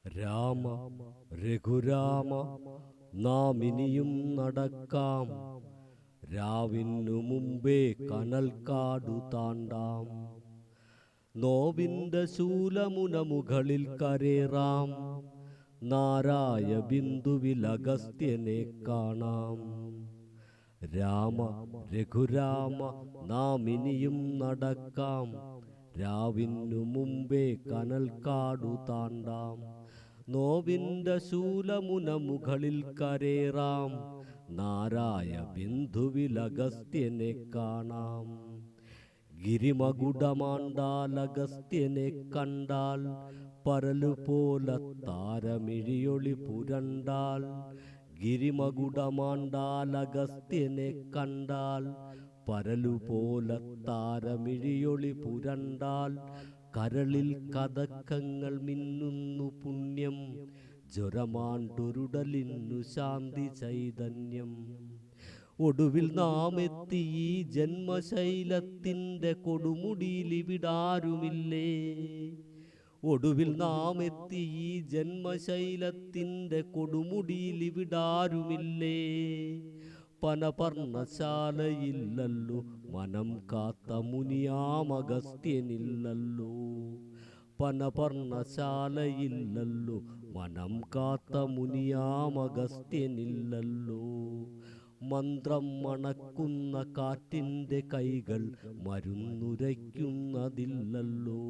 രാമ രഘുരാമ നാം ഇനിയും നടക്കാം, രാവിനു മുമ്പേ കനൽക്കാടു താണ്ടാം. നോവിൻ്റെ ശൂലമുന മുകളിൽ കരേറാം, നാരായ ബിന്ദുവിൽ അഗസ്ത്യനെ കാണാം. രാമ രഘുരാമ നാം ഇനിയും നടക്കാം, രാവിനു മുമ്പേ കനൽക്കാടു താണ്ടാം. നോവിൻ്റെ ശൂലമുന മുകളിൽ കരേറാം, നാരായ ബിന്ദുവിൽ അഗസ്ത്യനെ കാണാം. ഗിരിമകുടമാണ്ടാൽ അഗസ്ത്യനെ കണ്ടാൽ, പരലുപോലെ താരമിഴിയൊളി പുരണ്ടാൽ. ഗിരിമകുടമാണ്ടാൽ അഗസ്ത്യനെ കണ്ടാൽ, പരലുപോലെ താരമിഴിയൊളി പുരണ്ടാൽ. കരളിൽ കതക്കങ്ങൾ മിന്നുന്നു പുണ്യം, ജ്വരമാണ്ടൊരുടലിന്നു ശാന്തി ചൈതന്യം. ഒടുവിൽ നാം എത്തി ഈ ജന്മശൈലത്തിൻ്റെ കൊടുമുടിയിലിവിടാരുമില്ലേ. ഒടുവിൽ നാം എത്തി ഈ ജന്മശൈലത്തിൻ്റെ കൊടുമുടിയിലിവിടാരുമില്ലേ. പനപർണശാലയില്ലല്ലോ മനം കാത്ത മുനിയാമഗസ്ത്യനില്ലല്ലോ. പനപർണശാലയില്ലല്ലോ മനം കാത്ത മുനിയാമഗസ്ത്യനില്ലല്ലോ. മന്ത്രം മണക്കുന്ന കാറ്റിൻ്റെ കൈകൾ മരുന്നുരയ്ക്കുന്നതില്ലല്ലോ.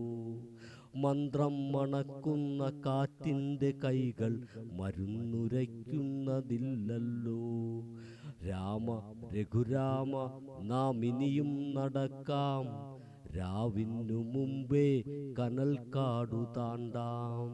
മന്ത്രം മണക്കുന്ന കാറ്റിൻ്റെ കൈകൾ മരുന്നുരയ്ക്കുന്നതില്ലല്ലോ. രാമ രഘുരാമ നാം ഇനിയും നടക്കാം, രാവിനു മുമ്പേ കനൽക്കാടു താണ്ടാം.